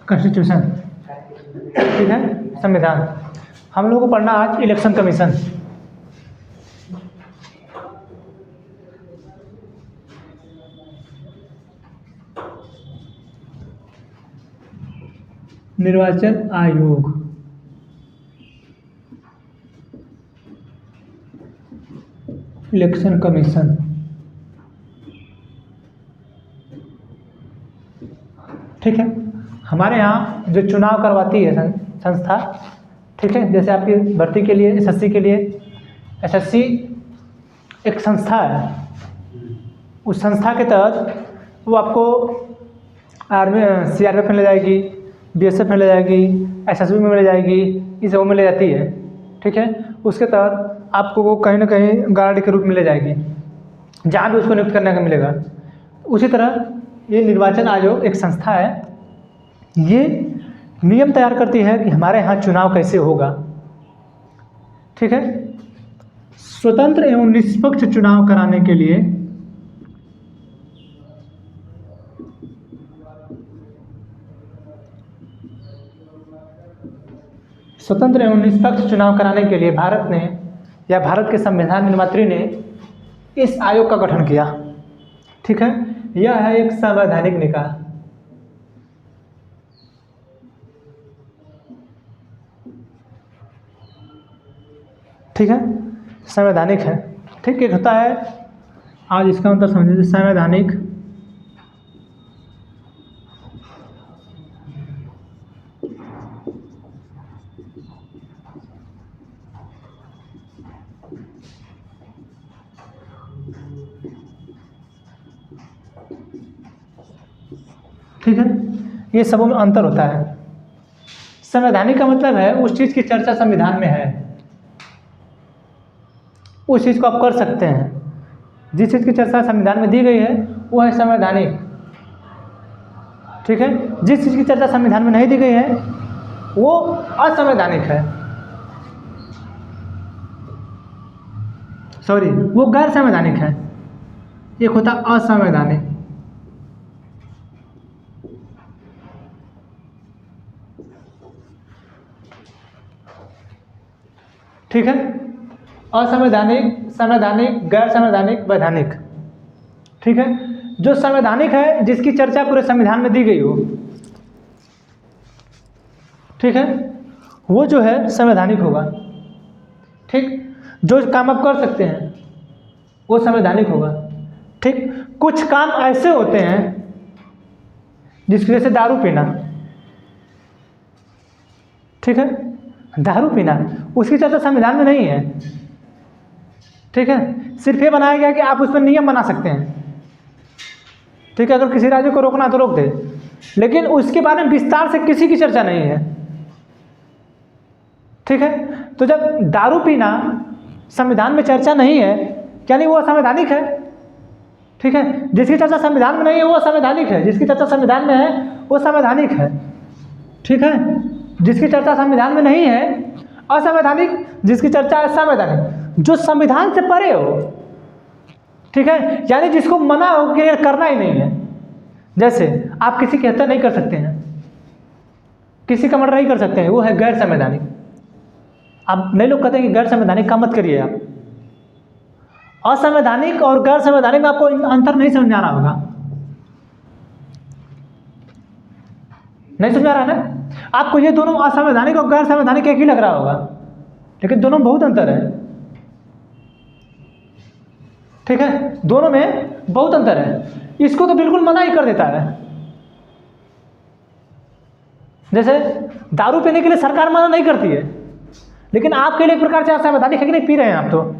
Constitution, ठीक है, संविधान। हम लोगों को पढ़ना आज इलेक्शन कमीशन। निर्वाचन आयोग, इलेक्शन कमीशन, ठीक है। हमारे यहाँ जो चुनाव करवाती है संस्था, ठीक है, जैसे आपकी भर्ती के लिए एसएससी के लिए, एसएससी एक संस्था है, उस संस्था के तहत वो आपको आर्मी सीआरपीएफ में ले जाएगी, बीएसएफ में ले जाएगी, एसएसबी में ले जाएगी, इस सब में ले जाती है, ठीक है। उसके तहत आपको वो कहीं ना कहीं गार्ड के रूप में ले जाएगी, जहाँ भी उसको नियुक्त करने का मिलेगा। उसी तरह ये निर्वाचन आयोग एक संस्था है, ये नियम तैयार करती है कि हमारे यहाँ चुनाव कैसे होगा, ठीक है। स्वतंत्र एवं निष्पक्ष चुनाव कराने के लिए स्वतंत्र एवं निष्पक्ष चुनाव कराने के लिए भारत ने या भारत के संविधान निर्मात्री ने इस आयोग का गठन किया, ठीक है। यह है एक संवैधानिक निकाय, ठीक है, संवैधानिक है, ठीक। एक होता है, आज इसका अंतर समझिए, संवैधानिक ठीक है, ये सबों में अंतर होता है। संवैधानिक का मतलब है उस चीज़ की चर्चा संविधान में है, उस चीज़ को आप कर सकते हैं। जिस चीज़ की चर्चा संविधान में दी गई है वो है संवैधानिक, ठीक है। जिस चीज़ की चर्चा संविधान में नहीं दी गई है वो असंवैधानिक है, सॉरी, वो गैर संवैधानिक है। एक होता असंवैधानिक, ठीक है। असंवैधानिक, संवैधानिक, गैर संवैधानिक, वैधानिक, ठीक है। जो संवैधानिक है जिसकी चर्चा पूरे संविधान में दी गई हो, ठीक है, वो जो है संवैधानिक होगा, ठीक। जो काम आप कर सकते हैं वो संवैधानिक होगा, ठीक। कुछ काम ऐसे होते हैं जिसकी वजह से दारू पीना, ठीक है, दारू पीना, उसकी चर्चा संविधान में नहीं है, ठीक है। सिर्फ ये बनाया गया कि आप उस पर नियम बना सकते हैं, ठीक है। अगर किसी राज्य को रोकना तो रोक दे, लेकिन उसके बारे में विस्तार से किसी की चर्चा नहीं है, ठीक है। तो जब दारू पीना संविधान में चर्चा नहीं है, यानी वो असंवैधानिक है, ठीक है। जिसकी चर्चा संविधान में नहीं है वो असंवैधानिक है, जिसकी चर्चा संविधान में है वो संवैधानिक है, ठीक है। जिसकी चर्चा संविधान में नहीं है असंवैधानिक, जिसकी चर्चा है संवैधानिक, जो संविधान से परे हो, ठीक है, यानी जिसको मना हो कि करना ही नहीं है। जैसे आप किसी की हत्या नहीं कर सकते हैं, किसी का मर्डर नहीं कर सकते हैं, वो है गैर संवैधानिक। अब नए लोग कहते हैं कि गैर संवैधानिक काम मत करिए आप। असंवैधानिक और गैर संवैधानिक में आपको अंतर नहीं समझ आ रहा होगा, नहीं समझ आ रहा है ना आपको? ये दोनों असंवैधानिक और गैर संवैधानिक एक ही लग रहा होगा, लेकिन दोनों में बहुत अंतर है, ठीक है। दोनों में बहुत अंतर है। इसको तो बिल्कुल मना ही कर देता है। जैसे दारू पीने के लिए सरकार मना नहीं करती है, लेकिन आपके लिए एक प्रकार से असंवैधानिक है कि नहीं, पी रहे हैं आप, तो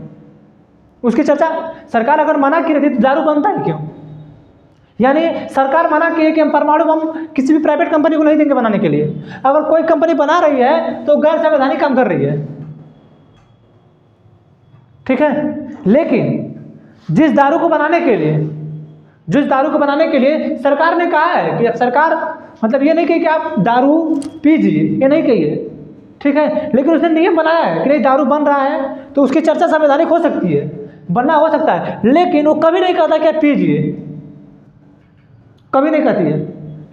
उसकी चर्चा सरकार अगर मना की रहती तो दारू बनता है क्यों? यानी सरकार मना की है कि हम परमाणु बम किसी भी प्राइवेट कंपनी को नहीं देंगे बनाने के लिए। अगर कोई कंपनी बना रही है तो गैर संवैधानिक काम कर रही है, ठीक है। लेकिन जिस दारू को बनाने के लिए सरकार ने कहा है कि सरकार मतलब ये नहीं कही कि आप दारू पीजिए, ये नहीं कही है, ठीक है। लेकिन उसने नियम बनाया है कि नहीं दारू बन रहा है तो उसकी चर्चा संवैधानिक हो सकती है, बनना हो सकता है, लेकिन वो कभी नहीं कहता कि आप पीजिए, कभी नहीं कहती है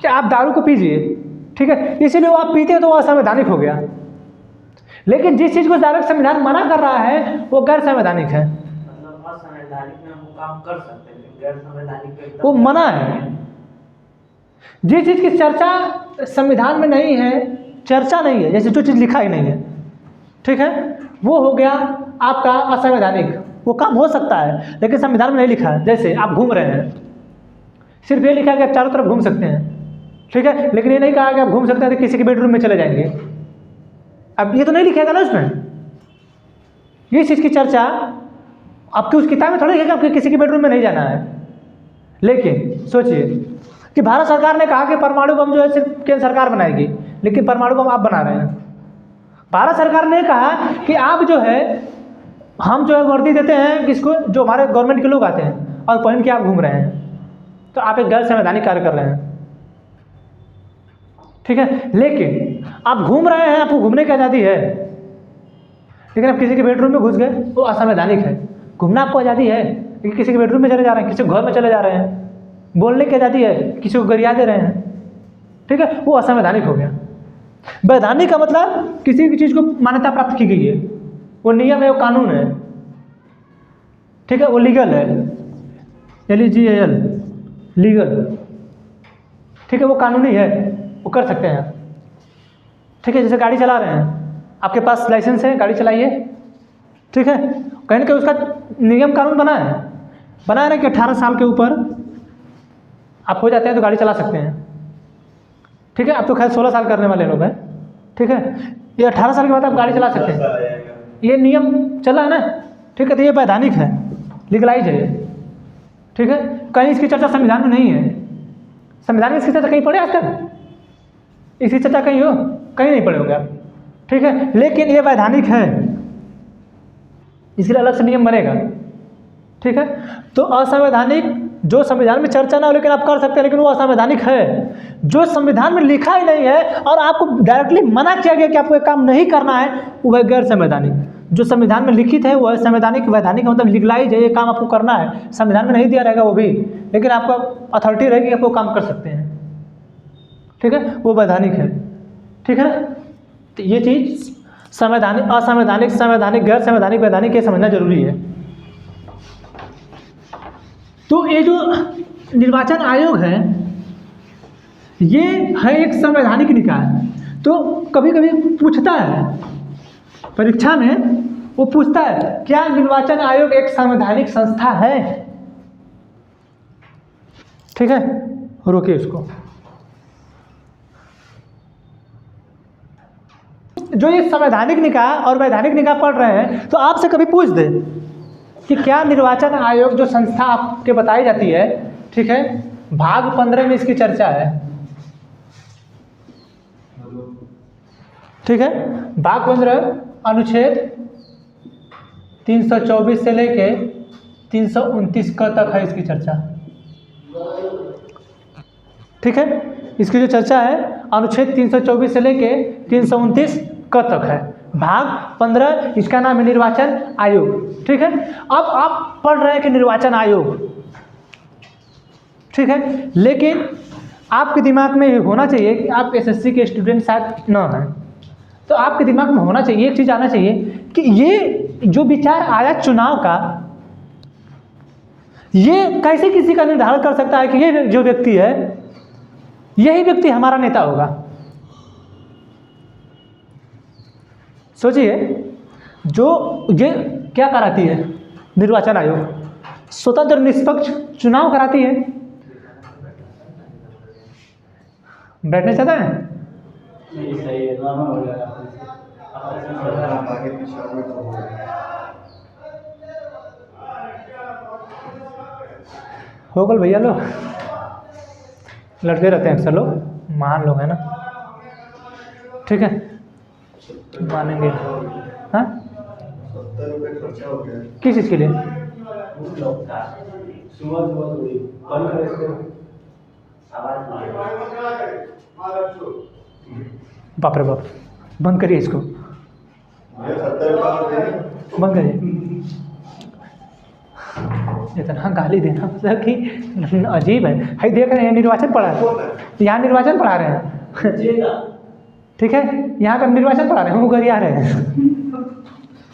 कि आप दारू को पीजिए, ठीक है। इसीलिए वो आप पीते हैं तो वो असंवैधानिक हो गया। लेकिन जिस चीज़ को डायरेक्ट संविधान मना कर रहा है वो गैर संवैधानिक है, मतलब असंवैधानिक में हम काम कर सकते हैं, गैर संवैधानिक पे वो मना है। जिस चीज़ की चर्चा संविधान में नहीं है, चर्चा नहीं है, जैसे जो चीज़ लिखा ही नहीं है, ठीक है, वो हो गया आपका असंवैधानिक। वो काम हो सकता है लेकिन संविधान में नहीं लिखा है। जैसे आप घूम रहे हैं, सिर्फ ये लिखा है कि आप चारों तरफ घूम सकते हैं, ठीक है, लेकिन ये नहीं कहा कि आप घूम सकते हैं तो किसी के बेडरूम में चले जाएंगे। अब ये तो नहीं लिखेगा ना उसमें, ये चीज़ की चर्चा आपकी उस किताब में थोड़ी लिखेगा आपके किसी के बेडरूम में नहीं जाना है। लेकिन सोचिए कि भारत सरकार ने कहा कि परमाणु बम जो है सिर्फ केंद्र सरकार बनाएगी, लेकिन परमाणु बम आप बना रहे हैं। भारत सरकार ने कहा कि आप जो है, हम जो है वर्दी देते हैं किसको, जो हमारे गवर्नमेंट के लोग आते हैं और पहन के आप घूम रहे हैं, तो आप एक गैर संवैधानिक कार्य कर रहे हैं, ठीक है। लेकिन आप घूम रहे हैं, आपको घूमने की आज़ादी है, लेकिन आप किसी के बेडरूम में घुस गए, वो असंवैधानिक है। घूमना आपको आज़ादी है, लेकिन किसी के बेडरूम में चले जा रहे हैं, किसी के घर में चले जा रहे हैं, बोलने की आज़ादी है, किसी को गरिया दे रहे हैं, ठीक है, वो असंवैधानिक हो गया। वैधानिक का मतलब किसी भी चीज़ को मान्यता प्राप्त की गई है, वो नियम है, वो कानून है, ठीक है, वो लीगल है, LEGAL, लीगल, ठीक है, वो कानूनी है, वो कर सकते हैं, ठीक है। जैसे गाड़ी चला रहे हैं, आपके पास लाइसेंस है, गाड़ी चलाइए, ठीक है, कहीं ना कहीं उसका नियम कानून बना है ना कि 18 साल के ऊपर आप हो जाते हैं तो गाड़ी चला सकते हैं, ठीक है। अब तो खैर 16 साल करने वाले लोग हैं, ठीक है, ये 18 साल के बाद आप गाड़ी चला सकते हैं, ये नियम चला है ना, ठीक है। तो ये वैधानिक है, लीगलाइज है, ठीक है। कहीं इसकी चर्चा संविधान में नहीं है, संविधान में इसकी चर्चा कहीं पढ़े आज तक, इसकी चर्चा कहीं हो, कहीं नहीं पढ़े होंगे आप, ठीक है। लेकिन ये वैधानिक है, इसके लिए अलग से नियम बनेगा, ठीक है। तो असंवैधानिक जो संविधान में चर्चा ना हो लेकिन आप कर सकते हैं, लेकिन वो असंवैधानिक है। जो संविधान में लिखा ही नहीं है और आपको डायरेक्टली मना किया गया कि आपको ये काम नहीं करना है, वो है गैर संवैधानिक। जो संविधान में लिखित है वो है संवैधानिक। वैधानिक का मतलब लीगलाइज है, ये काम आपको करना है, संविधान में नहीं दिया रहेगा वो भी, लेकिन आपको अथॉरिटी रहेगी कि आप वो काम कर सकते हैं, ठीक है, वो वैधानिक है, ठीक है ना। तो ये चीज़ संवैधानिक, असंवैधानिक, संवैधानिक, गैर संवैधानिक, वैधानिक ये समझना जरूरी है। तो ये जो निर्वाचन आयोग है ये है एक संवैधानिक निकाय। तो कभी कभी पूछता है परीक्षा में, वो पूछता है क्या निर्वाचन आयोग एक संवैधानिक संस्था है, ठीक है। रोकिए इसको। जो ये संवैधानिक निकाय और वैधानिक निकाय पढ़ रहे हैं तो आपसे कभी पूछ दे कि क्या निर्वाचन आयोग जो संस्था आपके बताई जाती है, ठीक है, भाग 15 में इसकी चर्चा है, ठीक है। भाग 15 अनुच्छेद 324 से लेके 329 क तक है इसकी चर्चा, ठीक है। इसकी जो चर्चा है अनुच्छेद 324 से लेके 329 क तक है। भाग 15 इसका नाम है निर्वाचन आयोग, ठीक है। अब आप पढ़ रहे हैं कि निर्वाचन आयोग, ठीक है, लेकिन आपके दिमाग में ये होना चाहिए कि आप SSC के स्टूडेंट शायद न हैं, तो आपके दिमाग में होना चाहिए, एक चीज़ आना चाहिए कि ये जो विचार आया चुनाव का, ये कैसे किसी का निर्धारण कर सकता है कि ये जो व्यक्ति है यही व्यक्ति हमारा नेता होगा। सोचिए, जो ये क्या कराती है निर्वाचन आयोग, स्वतंत्र निष्पक्ष चुनाव कराती है। बैठने चाहता है? हो गल भैया, लोग लड़के रहते हैं अक्सर, लोग महान लोग हैं ना, ठीक है, मानेंगे। हाँ ₹70 खर्चा हो गया। किस चीज़ के लिए? उस लोग का सुबह सुबह हुई बंद कर इसको। आवाज नहीं आ रही। बाप रे बाप, बंद करिए इसको, मुझे ₹70 बंद करिए। इतना गाली देना मतलब कि अजीब है। हाई देख रहे हैं निर्वाचन पढ़ा है, यहाँ निर्वाचन पढ़ा रहे हैं ठीक है, यहाँ पे हम निर्वाचन पढ़ा रहे हैं, वो गरिया रहे हैं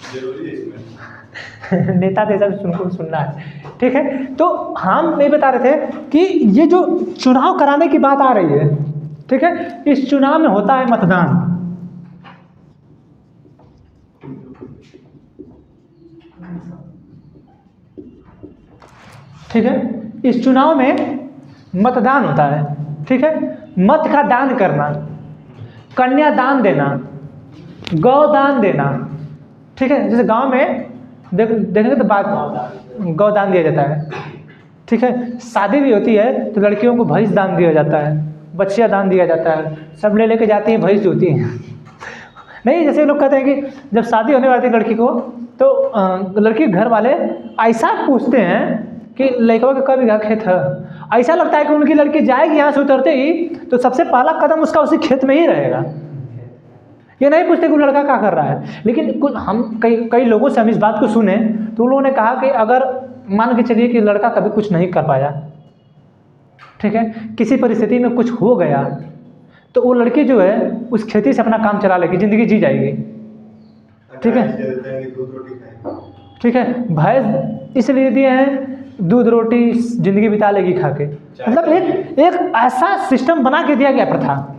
जरूरी है इसमें। नेता जैसा भी सुनना है, ठीक है। तो हम ये बता रहे थे कि ये जो चुनाव कराने की बात आ रही है, ठीक है, इस चुनाव में होता है मतदान, ठीक है। इस चुनाव में मतदान होता है, ठीक है। मत का दान करना, कन्यादान देना, गौदान देना, ठीक है। जैसे गांव में देखेंगे तो बात गौदान दिया जाता है, ठीक है। शादी भी होती है तो लड़कियों को भैंस दान दिया जाता है, बच्चियाँ दान दिया जाता है, सब ले लेके जाती हैं, भैंस जो होती हैं नहीं, जैसे लोग कहते हैं कि जब शादी होने वाली थी लड़की को तो लड़की के घर वाले ऐसा पूछते हैं कि लड़का का कब बीघा खेत है। ऐसा लगता है कि उनकी लड़की जाएगी यहाँ से उतरते ही तो सबसे पहला कदम उसका उसी खेत में ही रहेगा। ये नहीं पूछते कि वो लड़का क्या कर रहा है। लेकिन कुछ हम कई लोगों से हम इस बात को सुने तो उन लोगों ने कहा कि अगर मान के चलिए कि लड़का कभी कुछ नहीं कर पाया, ठीक है, किसी परिस्थिति में कुछ हो गया तो वो लड़की जो है उस खेती से अपना काम चला लेगी, ज़िंदगी जी जाएगी, ठीक है, ठीक है। भैंस इसलिए दिए हैं दूध रोटी जिंदगी बिता लेगी खा के, मतलब एक ऐसा सिस्टम बना के दिया गया प्रथा।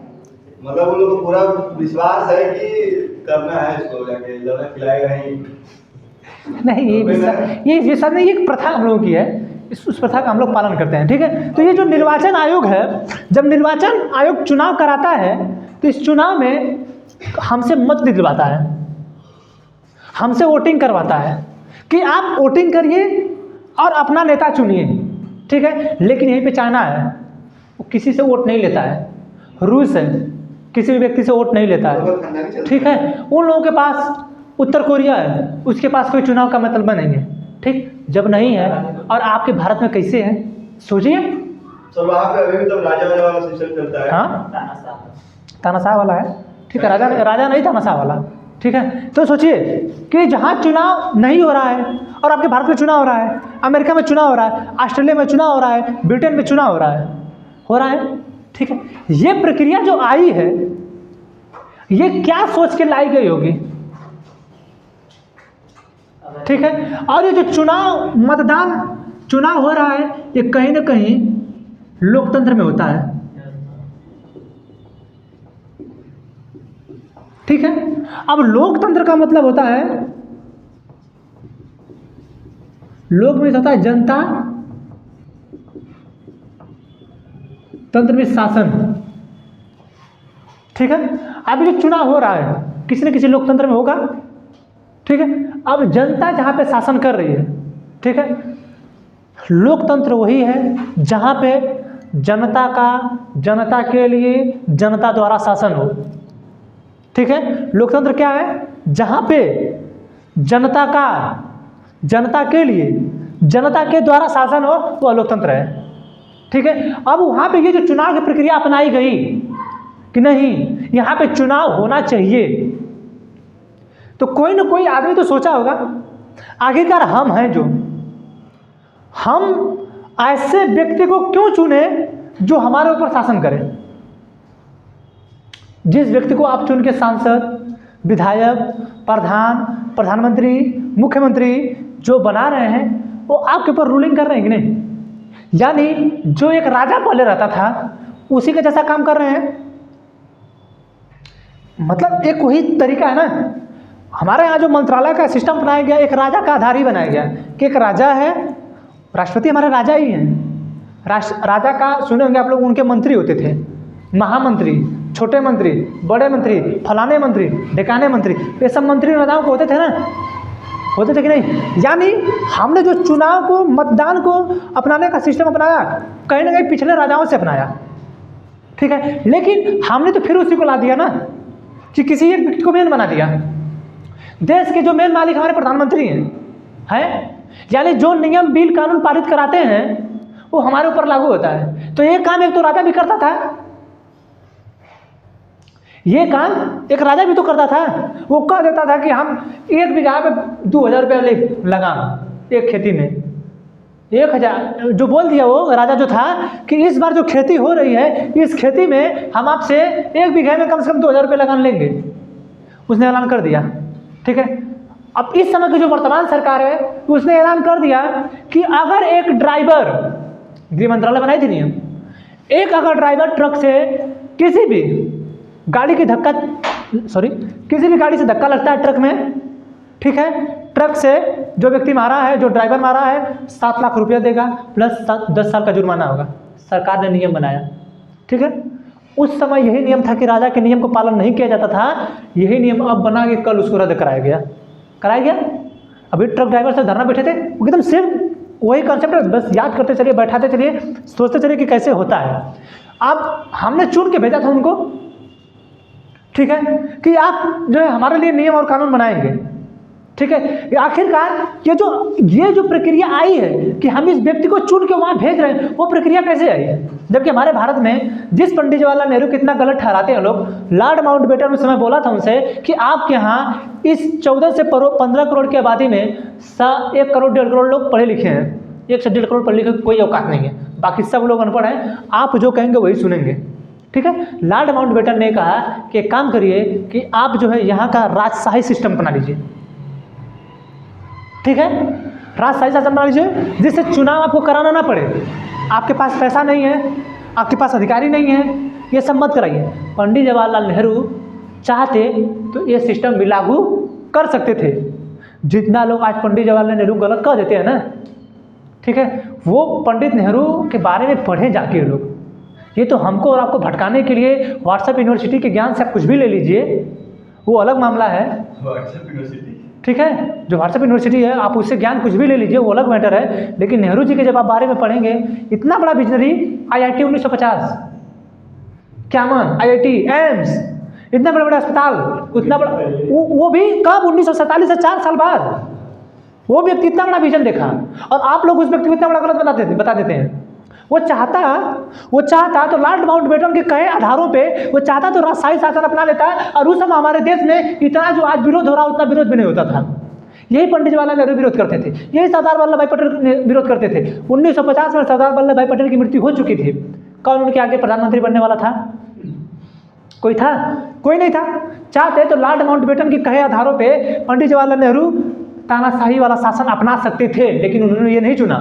मतलब उन लोगों को पूरा विश्वास है कि करना है इसको, जाके ज़्यादा खिलाएगा नहीं। ये सब नहीं, एक प्रथा हम लोगों की है, उस प्रथा का हम लोग पालन करते हैं, ठीक है। तो ये जो निर्वाचन आयोग है, जब निर्वाचन आयोग चुनाव कराता है तो इस चुनाव में हमसे मत दिलवाता है, हमसे वोटिंग करवाता है कि आप वोटिंग करिए और अपना नेता चुनिए, ठीक है। लेकिन यहीं पे चाइना है, वो किसी से वोट नहीं लेता है। रूस है, किसी भी व्यक्ति से वोट नहीं लेता है, ठीक है। उन लोगों के पास उत्तर कोरिया है, उसके पास कोई चुनाव का मतलब नहीं है, ठीक। जब नहीं है और आपके भारत में कैसे है सोचिए। सर वहाँ पे अभी भी तो राजा वाला सिस्टम चलता है। हाँ, तानाशाह वाला है, ठीक है। राजा नहीं तानाशाह वाला, ठीक है। तो सोचिए कि जहाँ चुनाव नहीं हो रहा है और आपके भारत में चुनाव हो रहा है, अमेरिका में चुनाव हो रहा है, ऑस्ट्रेलिया में चुनाव हो रहा है, ब्रिटेन में चुनाव हो रहा है, ठीक है। ये प्रक्रिया जो आई है ये क्या सोच के लाई गई होगी, ठीक है। और ये जो मतदान चुनाव हो रहा है ये कहीं ना कहीं लोकतंत्र में होता है, ठीक है। अब लोकतंत्र का मतलब होता है, लोक में होता है जनता, तंत्र में शासन, ठीक है। अब जो चुनाव हो रहा है किसी न किसी लोकतंत्र में होगा, ठीक है। अब जनता जहाँ पे शासन कर रही है, ठीक है, लोकतंत्र वही है जहाँ पे जनता के लिए जनता द्वारा शासन हो, ठीक है। लोकतंत्र क्या है? जहाँ पे जनता के लिए जनता के द्वारा शासन हो वह लोकतंत्र है, ठीक है। अब वहाँ पे ये जो चुनाव की प्रक्रिया अपनाई गई कि नहीं यहाँ पे चुनाव होना चाहिए, तो कोई ना कोई आदमी तो सोचा होगा आखिरकार हम हैं जो, हम ऐसे व्यक्ति को क्यों चुने जो हमारे ऊपर शासन करे। जिस व्यक्ति को आप चुन के सांसद, विधायक, प्रधानमंत्री, मुख्यमंत्री जो बना रहे हैं वो आपके ऊपर रूलिंग कर रहे हैं कि नहीं, यानी जो एक राजा पहले रहता था उसी का जैसा काम कर रहे हैं। मतलब एक वही तरीका है ना, हमारे यहाँ जो मंत्रालय का सिस्टम बनाया गया एक राजा का आधार ही बनाया गया कि एक राजा है, राष्ट्रपति हमारे राजा ही हैं। राजा का सुने होंगे आप लोग, उनके मंत्री होते थे, महामंत्री, छोटे मंत्री, बड़े मंत्री, फलाने मंत्री, ढिकाने मंत्री, ये सब मंत्री राजाओं को होते थे ना, होते थे कि नहीं। यानी हमने जो चुनाव को, मतदान को अपनाने का सिस्टम अपनाया कहीं ना कहीं पिछले राजाओं से अपनाया, ठीक है। लेकिन हमने तो फिर उसी को ला दिया ना कि किसी एक व्यक्ति को मेन बना दिया। देश के जो मेन मालिक हमारे प्रधानमंत्री हैं, यानी जो नियम बिल कानून पारित कराते हैं वो हमारे ऊपर लागू होता है। तो ये काम एक तो राजा भी करता था, ये काम एक राजा भी तो करता था। वो कह देता था कि हम 1 बीघा में 2000 रुपये लगाना एक खेती में, 1000 जो बोल दिया वो राजा जो था कि इस बार जो खेती हो रही है इस खेती में हम आपसे 1 बीघे में कम से कम 2000 रुपये लगान लेंगे, उसने ऐलान कर दिया। ठीक है, अब इस समय की जो वर्तमान सरकार है उसने ऐलान कर दिया कि अगर एक ड्राइवर, गृह मंत्रालय बनाई थी नियम, एक अगर ड्राइवर ट्रक से किसी भी गाड़ी की किसी भी गाड़ी से धक्का लगता है ट्रक में, ठीक है, ट्रक से जो व्यक्ति मारा है, जो ड्राइवर मारा है, 7 लाख रुपया देगा प्लस 10 साल का जुर्माना होगा। सरकार ने नियम बनाया। ठीक है, उस समय यही नियम था कि राजा के नियम को पालन नहीं किया जाता था, यही नियम अब बना के कल उसको रद्द कराया गया। अभी ट्रक ड्राइवर से धरना बैठे थे, एकदम सिर्फ वही कॉन्सेप्ट है, बस याद करते चलिए, बैठाते चलिए, सोचते चलिए कि कैसे होता है। अब हमने चुन के भेजा था उनको, ठीक है, कि आप जो है हमारे लिए नियम और कानून बनाएंगे। ठीक है, आखिरकार ये जो प्रक्रिया आई है कि हम इस व्यक्ति को चुन के वहाँ भेज रहे हैं, वो प्रक्रिया कैसे आई है? जबकि हमारे भारत में जिस पंडित जवाहरलाल नेहरू कितना गलत ठहराते हैं लोग, लॉर्ड माउंटबेटन उस समय बोला था उनसे कि आपके यहाँ इस 14 से 15 करोड़ की आबादी में 1 करोड़ 1.5 करोड़ लोग पढ़े लिखे हैं, 1 से 1.5 करोड़ पढ़े लिखे कोई औकात नहीं है, बाकी सब लोग अनपढ़ हैं, आप जो कहेंगे वही सुनेंगे। ठीक है, लॉर्ड माउंटबेटन ने कहा कि एक काम करिए कि आप जो है यहाँ का राजशाही सिस्टम बना लीजिए। ठीक है, राजशाही शासन बना लीजिए जिससे चुनाव आपको कराना ना पड़े, आपके पास पैसा नहीं है, आपके पास अधिकारी नहीं है, ये सब मत कराइए। पंडित जवाहरलाल नेहरू चाहते तो ये सिस्टम भी लागू कर सकते थे। जितना लोग आज पंडित जवाहरलाल नेहरू गलत कह देते हैं ना, ठीक है, वो पंडित नेहरू के बारे में पढ़े जाके लोग, ये तो हमको और आपको भटकाने के लिए व्हाट्सएप यूनिवर्सिटी के ज्ञान से आप कुछ भी ले लीजिए, वो अलग मामला है। व्हाट्सएप यूनिवर्सिटी, ठीक है, जो व्हाट्सएप यूनिवर्सिटी है आप उससे ज्ञान कुछ भी ले लीजिए, वो अलग मैटर है। लेकिन नेहरू जी के जब आप बारे में पढ़ेंगे, इतना बड़ा visionary, IIT 1950, Camon, IIT, AIIMS, इतना बड़ा बड़ा अस्पताल, उतना बड़ा, वो भी कब 1947 से 4 साल बाद वो व्यक्ति इतना बड़ा विजन देखा, और आप लोग उस व्यक्ति को इतना बड़ा गलत बता देते हैं। वो चाहता तो लॉर्ड माउंटबेटन के कहे आधारों पे वो चाहता तो राजशाही शासन अपना लेता, और उस समय हमारे देश में इतना जो आज विरोध हो रहा उतना विरोध भी नहीं होता था। यही पंडित जवाहरलाल नेहरू विरोध करते थे, यही सरदार वल्लभ भाई पटेल विरोध करते थे। 1950 में सरदार वल्लभ भाई पटेल की मृत्यु हो चुकी थी। कौन उनके आगे प्रधानमंत्री बनने वाला था? कोई था? कोई नहीं था। चाहते तो लॉर्ड माउंटबेटन के कहे आधारों पे पंडित जवाहरलाल नेहरू तानाशाही वाला शासन अपना सकते थे, लेकिन उन्होंने ये नहीं चुना।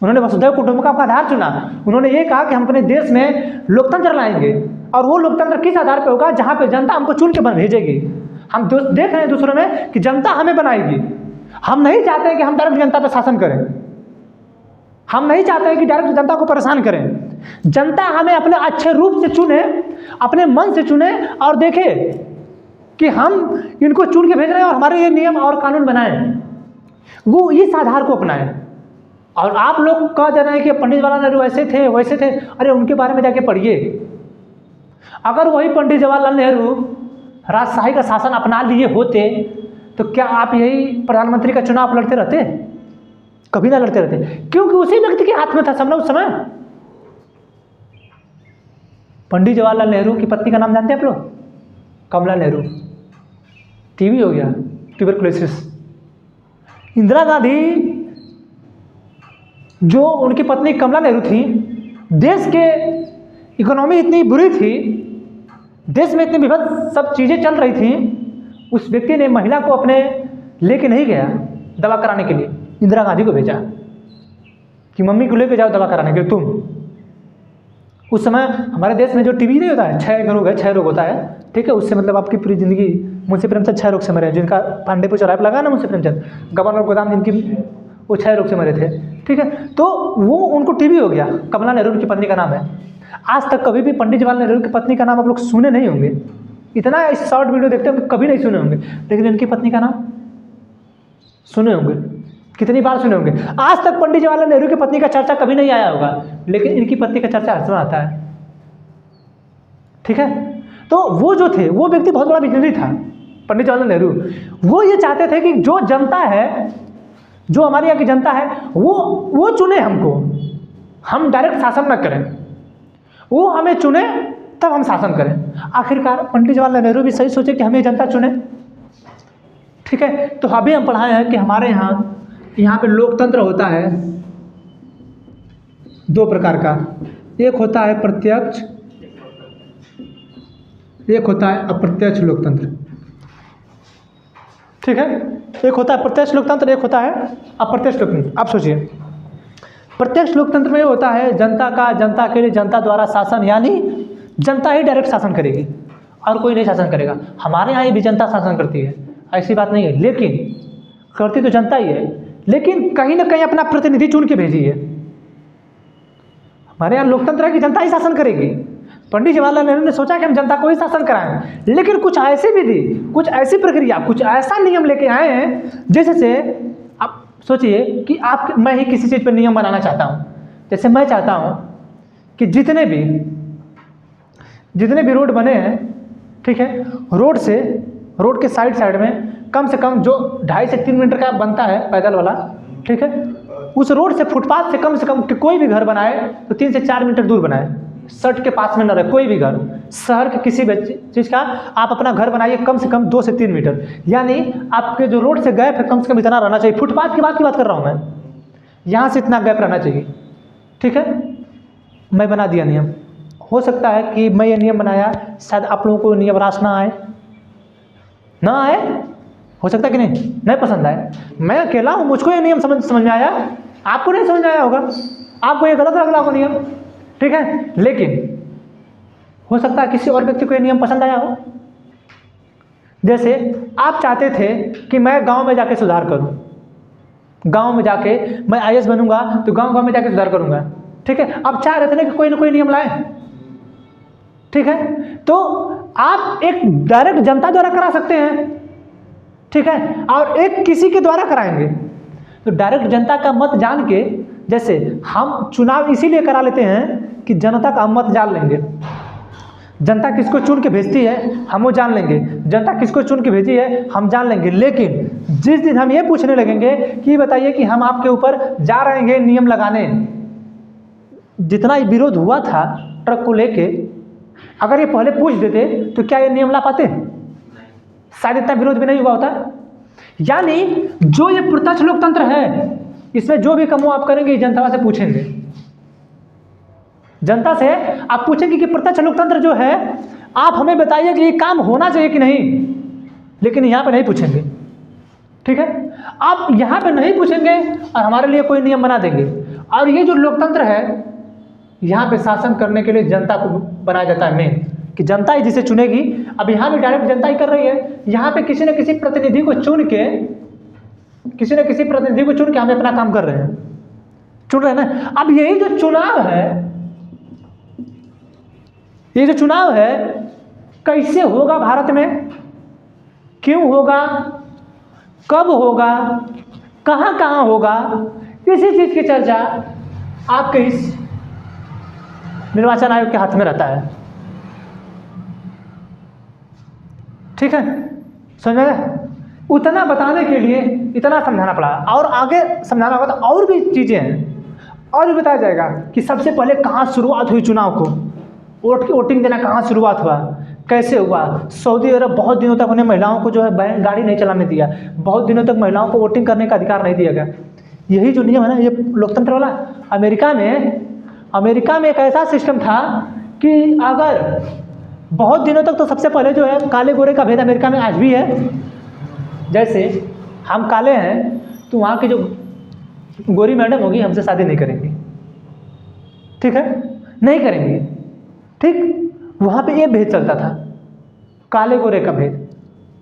उन्होंने वसुधैव कुटुंबकम का आधार चुना। उन्होंने ये कहा कि हम अपने देश में लोकतंत्र लाएंगे, और वो लोकतंत्र किस आधार पे होगा? जहाँ पे जनता हमको चुन के भेजेगी। हम देख रहे हैं दूसरों में कि जनता हमें बनाएगी। हम नहीं चाहते हैं कि हम डायरेक्ट जनता पर शासन करें, हम नहीं चाहते हैं कि डायरेक्ट जनता को परेशान करें। जनता हमें अपने अच्छे रूप से चुने, अपने मन से चुने, और देखे कि हम इनको चुन के भेज रहे हैं और हमारे ये नियम और कानून बनाएं, वो इस आधार को अपनाएं। और आप लोग कह दे रहे हैं कि पंडित जवाहरलाल नेहरू ऐसे थे वैसे थे, अरे उनके बारे में जाके पढ़िए। अगर वही पंडित जवाहरलाल नेहरू राजशाही का शासन अपना लिए होते तो क्या आप यही प्रधानमंत्री का चुनाव लड़ते रहते? कभी ना लड़ते रहते, क्योंकि उसी व्यक्ति के हाथ में था सब ना उस समय। पंडित जवाहरलाल नेहरू की पत्नी का नाम जानते हैं आप लोग? कमला नेहरू। टीबी हो गया, ट्यूबरकुलोसिस। इंदिरा गांधी जो उनकी पत्नी कमला नेहरू थी, देश के इकोनॉमी इतनी बुरी थी, देश में इतनी विभत्स सब चीज़ें चल रही थी, उस व्यक्ति ने महिला को अपने लेके नहीं गया दवा कराने के लिए, इंदिरा गांधी को भेजा कि मम्मी को लेके जाओ दवा कराने के लिए तुम। उस समय हमारे देश में जो टीबी नहीं होता है, क्षय रोग होता है, ठीक है, उससे मतलब आपकी पूरी जिंदगी, मुंशी प्रेमचंद क्षय रोग से मरे, जिनका पांडेपुर चौराहे पर लगा ना मुंशी प्रेमचंद, गवर्नर गोदाम, जिनकी वो क्षय रोग से मरे थे, ठीक है। तो वो उनको टीबी हो गया। कमला नेहरू की पत्नी का नाम है। आज तक कभी भी पंडित जवाहरलाल नेहरू की पत्नी का नाम आप लोग सुने नहीं होंगे, इतना शॉर्ट वीडियो देखते होंगे, कभी नहीं सुने होंगे, लेकिन इनकी पत्नी का नाम सुने होंगे, कितनी बार सुने होंगे। आज तक पंडित जवाहरलाल नेहरू की पत्नी का चर्चा कभी नहीं आया होगा, लेकिन इनकी पत्नी का चर्चा हर समय आता है, ठीक है। तो वो जो थे, वो व्यक्ति बहुत बड़ा विजनरी था, पंडित जवाहरलाल नेहरू, वो ये चाहते थे कि जो जनता है, जो हमारे यहाँ की जनता है, वो चुने हमको, हम डायरेक्ट शासन न करें, वो हमें चुने तब हम शासन करें। आखिरकार पंडित जवाहरलाल नेहरू भी सही सोचे कि हमें जनता चुने। ठीक है, तो अभी हम पढ़ाए हैं कि हमारे यहाँ पे लोकतंत्र होता है 2 प्रकार का, एक होता है प्रत्यक्ष, एक होता है अप्रत्यक्ष लोकतंत्र। ठीक है, एक होता है प्रत्यक्ष लोकतंत्र, एक होता है अप्रत्यक्ष लोकतंत्र। आप सोचिए, प्रत्यक्ष लोकतंत्र में होता है जनता के लिए जनता द्वारा शासन, यानी जनता ही डायरेक्ट शासन करेगी और कोई नहीं शासन करेगा। हमारे यहाँ भी जनता शासन करती है, ऐसी बात नहीं है, लेकिन करती तो जनता ही है, लेकिन कहीं ना कहीं अपना प्रतिनिधि चुन के भेजी है। हमारे यहाँ लोकतंत्र है कि जनता ही शासन करेगी। पंडित जवाहरलाल नेहरू ने सोचा कि हम जनता को ही शासन कराएं, लेकिन कुछ ऐसी विधि, कुछ ऐसी प्रक्रिया, कुछ ऐसा नियम लेके आए हैं जैसे से आप सोचिए कि मैं ही किसी चीज़ पर नियम बनाना चाहता हूँ। जैसे मैं चाहता हूँ कि जितने भी रोड बने हैं, ठीक है, रोड के साइड में कम से कम जो 2.5 से 3 मीटर का बनता है पैदल वाला, ठीक है, उस रोड से फुटपाथ से कम कि कोई भी घर बनाए तो 3 से 4 मीटर दूर बनाए, सड़क के पास में न रहे कोई भी घर। शहर के किसी भी चीज़ का आप अपना घर बनाइए कम से कम 2 से 3 मीटर, यानी आपके जो रोड से गैप है कम से कम इतना रहना चाहिए। फुटपाथ की बात कर रहा हूँ मैं, यहाँ से इतना गैप रहना चाहिए। ठीक है, मैं बना दिया नियम। हो सकता है कि मैं ये नियम बनाया, शायद आप लोगों को नियम रास ना आए, हो सकता है कि नहीं पसंद आए। मैं अकेला हूँ, मुझको ये नियम समझ में आया, आपको नहीं समझ में आया होगा, आपको ये गलत लग रहा होगा नियम। ठीक है, लेकिन हो सकता है किसी और व्यक्ति को ये नियम पसंद आया हो। जैसे आप चाहते थे कि मैं गांव में जाके सुधार करूं, गांव में जाके मैं IAS बनूंगा तो गांव में जाके सुधार करूंगा। ठीक है, आप चाह रहे थे ना कि कोई ना कोई नियम लाए। ठीक है, तो आप एक डायरेक्ट जनता द्वारा करा सकते हैं, ठीक है, और एक किसी के द्वारा कराएंगे। तो डायरेक्ट जनता का मत जान के, जैसे हम चुनाव इसीलिए करा लेते हैं कि जनता का मत जान लेंगे, जनता किसको चुन के भेजती है हम वो जान लेंगे, जनता किसको चुन के भेजी है हम जान लेंगे। लेकिन जिस दिन हम ये पूछने लगेंगे कि बताइए कि हम आपके ऊपर जा रहे हैं नियम लगाने, जितना विरोध हुआ था ट्रक को लेके, अगर ये पहले पूछ देते तो क्या ये नियम ला पाते? शायद इतना विरोध भी नहीं हुआ होता। यानी जो ये प्रत्यक्ष लोकतंत्र है, इसमें जो भी काम आप करेंगे जनता से पूछेंगे, जनता से आप पूछेंगे कि प्रत्यक्ष लोकतंत्र जो है आप हमें बताइए कि ये काम होना चाहिए कि नहीं, लेकिन यहाँ पे नहीं पूछेंगे। ठीक है, आप यहाँ पे नहीं पूछेंगे और हमारे लिए कोई नियम बना देंगे। और ये जो लोकतंत्र है, यहाँ पे शासन करने के लिए जनता को बनाया जाता है मेन, कि जनता ही जिसे चुनेगी। अब यहाँ भी डायरेक्ट जनता ही कर रही है, यहाँ पे किसी न किसी प्रतिनिधि को चुन के हम अपना काम कर रहे हैं, चुन रहे हैं ना। अब यही जो चुनाव है, ये जो चुनाव है कैसे होगा भारत में, क्यों होगा, कब होगा, कहाँ कहाँ होगा, इसी चीज़ की चर्चा आपके इस निर्वाचन आयोग के हाथ में रहता है। ठीक है, समझ में आया? उतना बताने के लिए इतना समझाना पड़ा, और आगे समझाना होगा तो और भी चीज़ें हैं, और भी बताया जाएगा कि सबसे पहले कहाँ शुरुआत हुई चुनाव को, वोटिंग देना कहाँ शुरुआत हुआ, कैसे हुआ। सऊदी अरब बहुत दिनों तक उन्हें महिलाओं को जो है गाड़ी नहीं चलाने दिया, बहुत दिनों तक महिलाओं को वोटिंग करने का अधिकार नहीं दिया गया। यही जो नियम है ना, ये लोकतंत्र वाला। अमेरिका में एक ऐसा सिस्टम था कि अगर बहुत दिनों तक, तो सबसे पहले जो है काले गोरे का भेद अमेरिका में आज भी है। जैसे हम काले हैं तो वहाँ की जो गोरी मैडम होगी हमसे शादी नहीं करेंगी, ठीक है, नहीं करेंगी। ठीक, वहाँ पे ये भेद चलता था, काले गोरे का भेद।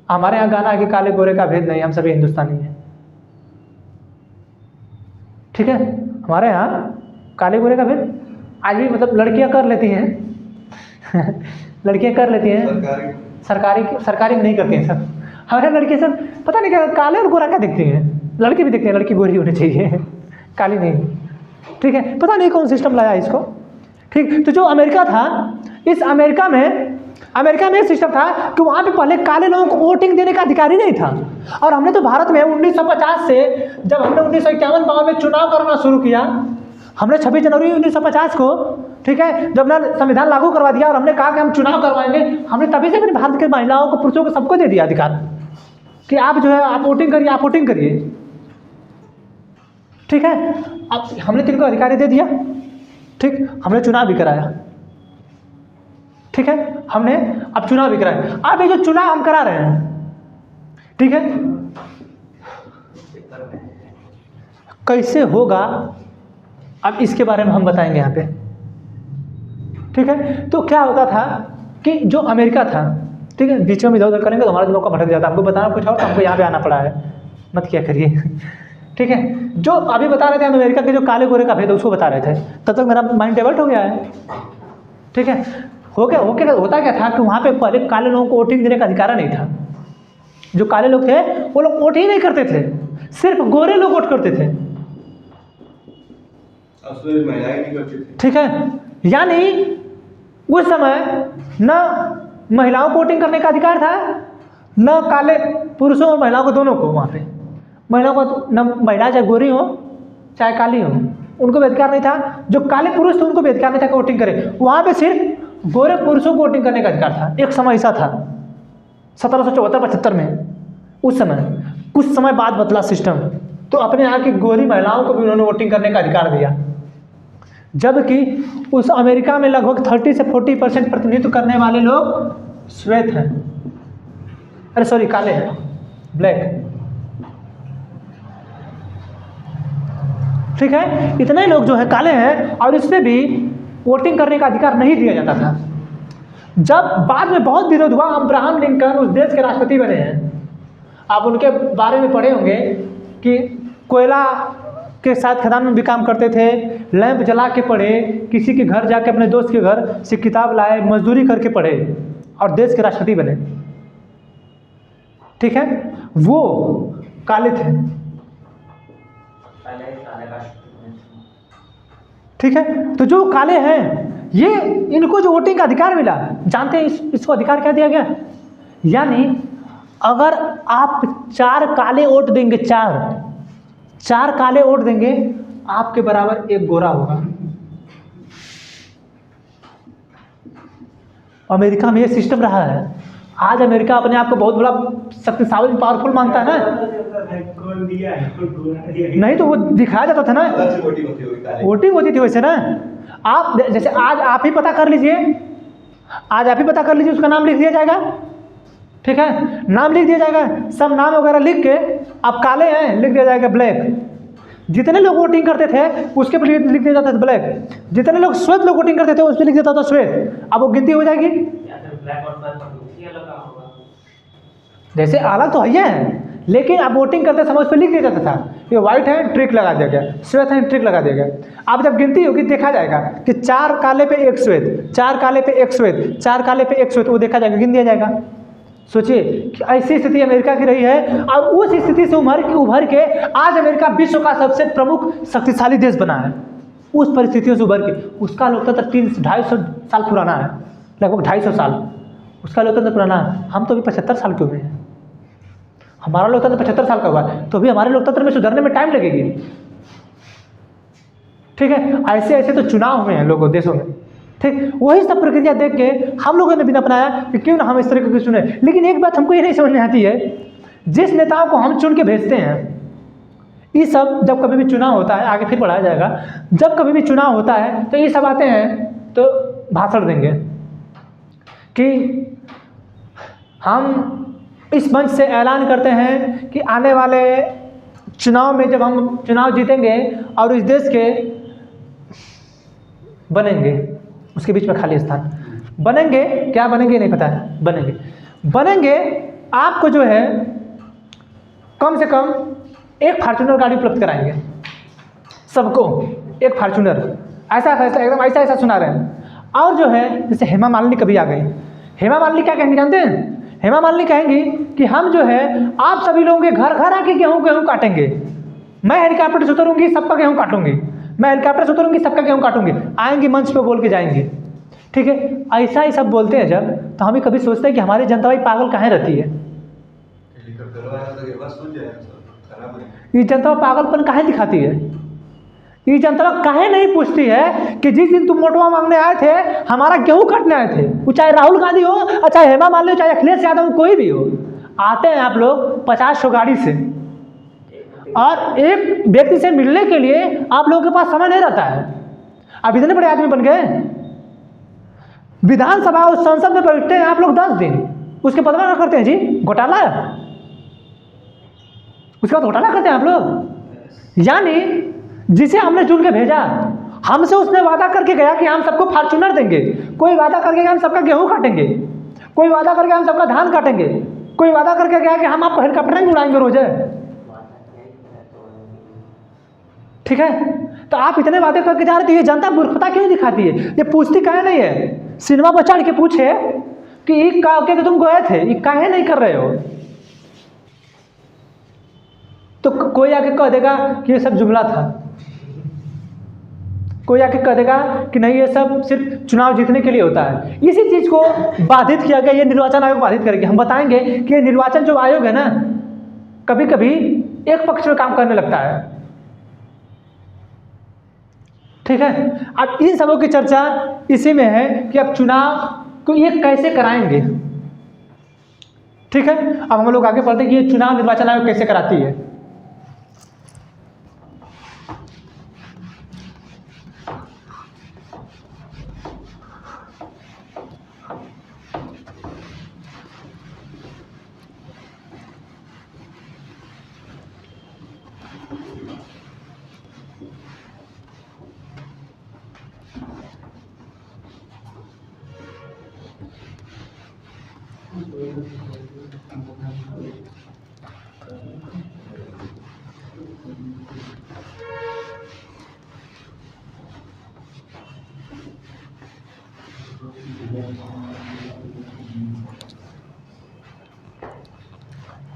हमारे यहाँ गाना है कि काले गोरे का भेद नहीं, हम सभी हिंदुस्तानी हैं। ठीक है, हमारे यहाँ काले गोरे का भेद आज भी मतलब लड़कियाँ कर लेती हैं लड़कियाँ कर लेती हैं, सरकारी में नहीं करती हैं सब। हमारे लड़के सब पता नहीं क्या काले और गोरा क्या दिखती हैं, लड़के भी दिखते हैं, लड़की गोरी होनी चाहिए काली नहीं। ठीक है, पता नहीं कौन सिस्टम लाया इसको। ठीक, तो जो अमेरिका था, इस अमेरिका में अमेरिका में एक सिस्टम था कि वहाँ पे पहले काले लोगों को वोटिंग देने का अधिकार ही नहीं था। और हमने तो भारत में 1950 से जब हमने 1951 में चुनाव करना शुरू किया, हमने 26 जनवरी 1950 को, ठीक है, जब हमने संविधान लागू करवा दिया और हमने कहा कि हम चुनाव करवाएंगे, हमने तभी से अपने भारत के महिलाओं को, पुरुषों को, सबको दे दिया अधिकार कि आप जो है आप वोटिंग करिए, आप वोटिंग करिए, ठीक है। अब हमने तिनको अधिकार दे दिया, ठीक, हमने चुनाव भी कराया, ठीक है, हमने अब चुनाव भी कराया। अब ये जो चुनाव हम करा रहे हैं, ठीक है, कैसे होगा अब इसके बारे में हम बताएंगे यहाँ पे, ठीक है। तो क्या होता था कि जो अमेरिका था, ठीक है, बीच में इधर उधर करेंगे तो हमारा दिमाग का भटक जाता है, हमको बताना कुछ और, तो हमको यहाँ पे आना पड़ा है, मत क्या करिए, ठीक है। जो अभी बता रहे थे हम अमेरिका के जो काले गोरे का भेद उसको बता रहे थे, तब तक मेरा माइंड डाइवर्ट हो गया है, ठीक है। होता क्या था कि वहाँ पे पहले काले लोगों को वोटिंग देने का अधिकार नहीं था। जो काले लोग थे वो लोग वोट ही नहीं करते थे, सिर्फ गोरे लोग वोट करते थे, महिलाएं नहीं करती थी, ठीक है। यानी उस समय न महिलाओं को वोटिंग करने का अधिकार था, न काले पुरुषों और महिलाओं को, दोनों को, वहाँ पे महिलाओं को, न महिला चाहे गोरी हो चाहे काली हो, उनको भी अधिकार नहीं था। जो काले पुरुष थे उनको भी अधिकार नहीं था कि वोटिंग करें। वहाँ पे सिर्फ गोरे पुरुषों को वोटिंग करने का अधिकार था। एक समय ऐसा था 1774-75 में, उस समय कुछ समय बाद बदला सिस्टम, तो अपने यहाँ की गोरी महिलाओं को भी उन्होंने वोटिंग करने का अधिकार दिया, जबकि उस अमेरिका में लगभग 30 से 40% प्रतिनिधित्व करने वाले लोग श्वेत हैं, अरे सॉरी काले हैं, ब्लैक, ठीक है। इतने लोग जो है काले हैं और इससे भी वोटिंग करने का अधिकार नहीं दिया जाता था। जब बाद में बहुत विरोध हुआ, अब्राहम लिंकन उस देश के राष्ट्रपति बने हैं, आप उनके बारे में पढ़े होंगे कि कोयला के साथ खदान में भी काम करते थे, लैंप जला के पढ़े, किसी के घर जाके अपने दोस्त के घर से किताब लाए, मजदूरी करके पढ़े और देश के राष्ट्रपति बने, ठीक है। वो काले थे, ठीक है। तो जो काले हैं ये, इनको जो वोटिंग का अधिकार मिला, जानते हैं इसको अधिकार क्या दिया गया? यानी अगर आप 4 काले वोट देंगे, 4 काले वोट देंगे, आपके बराबर एक गोरा होगा। अमेरिका में ये सिस्टम रहा है। आज अमेरिका अपने आप को बहुत बड़ा शक्तिशाली पावरफुल मानता है ना, नहीं तो वो दिखाया जाता था ना, वोटिंग होती थी वैसे ना। आप जैसे आज आप ही पता कर लीजिए, आज आप ही पता कर लीजिए, उसका नाम लिख दिया जाएगा, ठीक है, नाम लिख दिया जाएगा, सब नाम वगैरह लिख के, आप काले हैं लिख दिया जाएगा ब्लैक। जितने लोग वोटिंग करते थे उसके पर लिख दिया जाता था ब्लैक, जितने लोग श्वेत लोग वोटिंग करते थे उस पर लिख देता था श्वेत। अब वो गिनती हो जाएगी, जैसे अलग तो है, लेकिन अब वोटिंग करते समय उस पर लिख दिया जाता था, ये व्हाइट है ट्रिक लगा दिया गया, श्वेत है ट्रिक लगा दिया गया। अब जब गिनती होगी देखा जाएगा कि 4 काले पे 1 श्वेत, 4 काले पे 1 श्वेत, 4 काले पे 1 श्वेत, वो देखा जाएगा, गिन दिया जाएगा। सोचिए कि ऐसी स्थिति अमेरिका की रही है। अब उस स्थिति से उभर के आज अमेरिका विश्व का सबसे प्रमुख शक्तिशाली देश बना है। उस परिस्थितियों से उभर के, उसका लोकतंत्र 250 साल पुराना है, लगभग 250 साल उसका लोकतंत्र पुराना है। हम तो अभी 75 साल के हुए हैं, हमारा लोकतंत्र 75 साल का हुआ है, तो अभी हमारे लोकतंत्र में सुधरने में टाइम लगेगी, ठीक है। ऐसे ऐसे तो चुनाव हुए हैं लोगों देशों में, ठीक। वही सब प्रक्रिया देख के हम लोगों ने भी अपनाया कि क्यों ना हम इस तरीके से चुने। लेकिन एक बात हमको ये नहीं समझ में आती है, जिस नेताओं को हम चुन के भेजते हैं, ये सब जब कभी भी चुनाव होता है, आगे फिर बढ़ाया जाएगा, जब कभी भी चुनाव होता है तो ये सब आते हैं तो भाषण देंगे कि हम इस मंच से ऐलान करते हैं कि आने वाले चुनाव में जब हम चुनाव जीतेंगे और इस देश के बनेंगे, उसके बीच में खाली स्थान बनेंगे, क्या बनेंगे नहीं पता है, बनेंगे आपको जो है कम से कम 1 फॉर्च्यूनर गाड़ी उपलब्ध कराएंगे सबको, 1 फॉर्च्यूनर, ऐसा एकदम ऐसा सुना रहे हैं। और जो है जैसे हेमा मालिनी कभी आ गई, हेमा मालिनी क्या कहेंगे जानते हैं? हेमा मालिनी कहेंगी कि हम जो है आप सभी लोगों के घर घर आके गेहूँ काटेंगे, मैं हेलीकॉप्टर से उतरूंगी सबका गेहूँ काटूंगी, मैं हेलीकॉप्टर से उतरूंगी सबका गेहूँ काटूंगी, आएंगी मंच पे बोल के जाएंगी, ठीक है, ऐसा ही सब बोलते हैं जब, तो हम भी कभी सोचते हैं कि हमारी जनता भाई पागल काहे रहती है, ये जनता पागलपन काहे दिखाती है, ये जनता काहे नहीं पूछती है कि जिस दिन तुम वोटवा मांगने आए थे, हमारा गेहूं काटने आए थे, वो चाहे राहुल गांधी हो, चाहे हेमा मालिनी हो, चाहे अखिलेश यादव, कोई भी हो, आते हैं आप लोग 50 गाड़ी से, और एक व्यक्ति से मिलने के लिए आप लोगों के पास समय नहीं रहता है। अब इतने बड़े आदमी बन गए, विधानसभा और संसद में बैठते हैं आप लोग 10 दिन, उसके बाद क्या करते हैं जी, घोटाला, उसके बाद घोटाला करते हैं आप लोग। यानी जिसे हमने चुन के भेजा, हमसे उसने वादा करके गया कि हम सबको फॉर्च्यूनर देंगे, कोई वादा करके गया हम सबका गेहूं काटेंगे, कोई वादा करके हम सबका धान काटेंगे, कोई वादा करके गया कि हम आपको हेलीकॉप्टर नहीं उड़ाएंगे रोज, ठीक है। तो आप इतने वादे करके जा रहे थे, ये जनता मूर्खता क्यों दिखाती है, ये पूछती काहे नहीं है, सिनेमा पर चढ़ के पूछे कि ये के तुम गए थे, ये काहे नहीं कर रहे हो, तो कोई आके कह देगा कि ये सब जुमला था, कोई आके कह देगा कि नहीं ये सब सिर्फ चुनाव जीतने के लिए होता है। इसी चीज को बाधित किया गया, ये निर्वाचन आयोग बाधित करेगी। हम बताएंगे कि ये निर्वाचन जो आयोग है ना, कभी कभी एक पक्ष में काम करने लगता है, ठीक है। अब इन सबों की चर्चा इसी में है कि अब चुनाव को ये कैसे कराएंगे, ठीक है। अब हम लोग आगे बढ़ते हैं कि ये चुनाव निर्वाचन आयोग कैसे कराती है।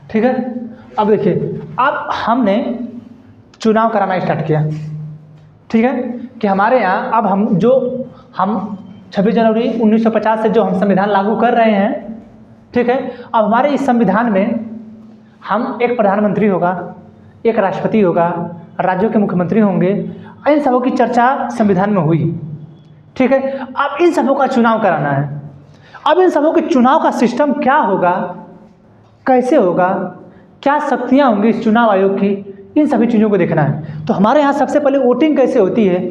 ठीक है। अब देखिए, अब हमने चुनाव कराना स्टार्ट किया, ठीक है, कि हमारे यहाँ अब हम 26 जनवरी 1950 से जो हम संविधान लागू कर रहे हैं, ठीक है। अब हमारे इस संविधान में हम एक प्रधानमंत्री होगा, एक राष्ट्रपति होगा, राज्यों के मुख्यमंत्री होंगे, इन सबों की चर्चा संविधान में हुई, ठीक है। अब इन सबों का चुनाव कराना है। अब इन सबों के चुनाव का सिस्टम क्या होगा, कैसे होगा, क्या शक्तियाँ होंगी इस चुनाव आयोग की, इन सभी चीज़ों को देखना है। तो हमारे यहाँ सबसे पहले वोटिंग कैसे होती है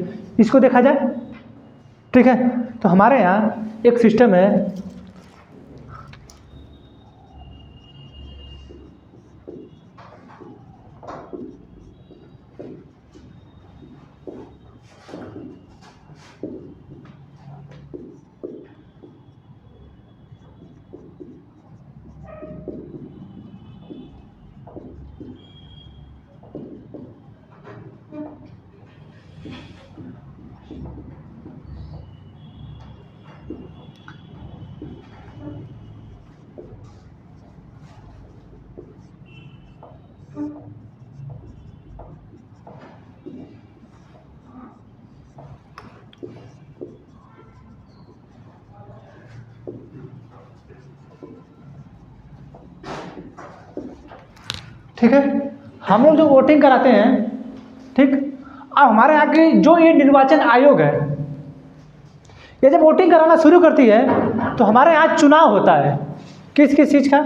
इसको देखा जाए, ठीक है। तो हमारे यहाँ एक सिस्टम है, ठीक है। हम लोग जो वोटिंग कराते हैं, ठीक। अब हमारे यहाँ की जो ये निर्वाचन आयोग है, ये जब वोटिंग कराना शुरू करती है तो हमारे यहाँ चुनाव होता है। किस किस चीज़ का?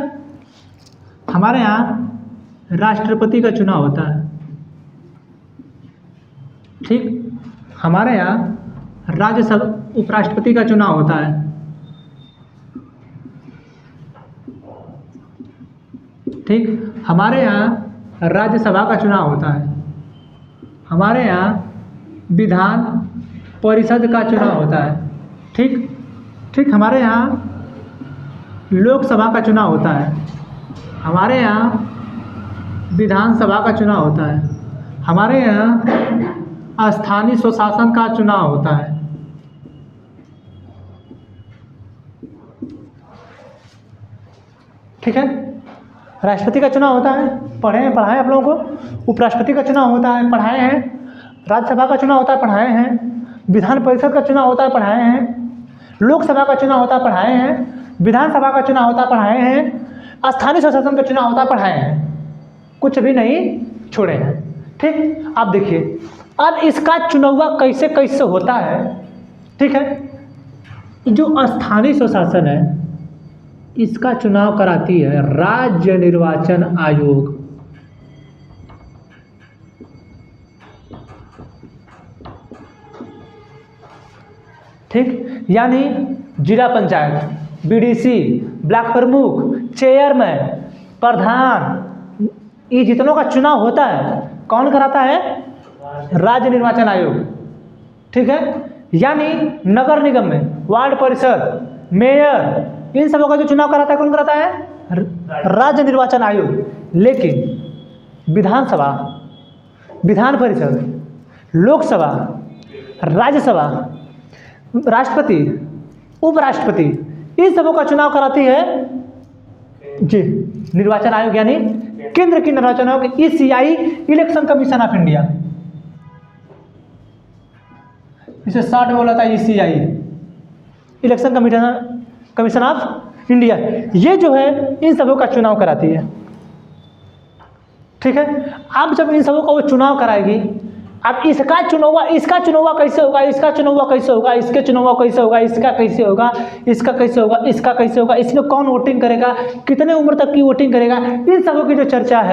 हमारे यहाँ राष्ट्रपति का चुनाव होता है, ठीक। हमारे यहाँ राज्यसभा उपराष्ट्रपति का चुनाव होता है, ठीक। हमारे यहाँ राज्यसभा का चुनाव होता है, हमारे यहाँ विधान परिषद का चुनाव होता है, ठीक ठीक। हमारे यहाँ लोकसभा का चुनाव होता है, हमारे यहाँ विधानसभा का चुनाव होता है, हमारे यहाँ स्थानीय स्वशासन का चुनाव होता है, ठीक है। राष्ट्रपति का चुनाव होता है, पढ़ाए आप लोगों को। उपराष्ट्रपति का चुनाव होता है, पढ़ाए हैं। राज्यसभा का चुनाव होता है, पढ़ाए हैं। विधान परिषद का चुनाव होता है, पढ़ाए हैं। लोकसभा का चुनाव होता पढ़ाए हैं, विधानसभा का चुनाव होता पढ़ाए हैं, स्थानीय स्वशासन का चुनाव होता पढ़ाए हैं, कुछ भी नहीं छोड़े हैं। ठीक, आप देखिए अब इसका चुनाव कैसे कैसे होता है। ठीक है, जो स्थानीय स्वशासन है इसका चुनाव कराती है राज्य निर्वाचन आयोग। ठीक, यानी जिला पंचायत, बीडीसी, ब्लॉक प्रमुख, चेयरमैन, प्रधान, ये जितनों का चुनाव होता है कौन कराता है? राज्य निर्वाचन आयोग। ठीक है, यानी नगर निगम में वार्ड परिषद, मेयर, इन सबों का जो चुनाव कराता है कौन कराता है? राज्य निर्वाचन आयोग। लेकिन विधानसभा, विधान परिषद, लोकसभा, राज्यसभा, राष्ट्रपति, उपराष्ट्रपति, इन सबों का चुनाव कराती है जी निर्वाचन आयोग, यानी केंद्र की निर्वाचन आयोग, ECI, election commission of India. इसे शॉर्ट में बोला था ECI, election commission of India. ये जो है इन सबों का चुनाव कराती है। ठीक है, अब जब इन सबों का वो चुनाव कराएगी, अब इसका चुनाव कैसे होगा, इसका चुनाव कैसे होगा, इसके चुनाव कैसे होगा, इसका कैसे होगा, इसका कैसे होगा, इसका कैसे होगा, इसमें कौन वोटिंग करेगा, कितने उम्र तक की वोटिंग करेगा, इन सबों की जो चर्चा है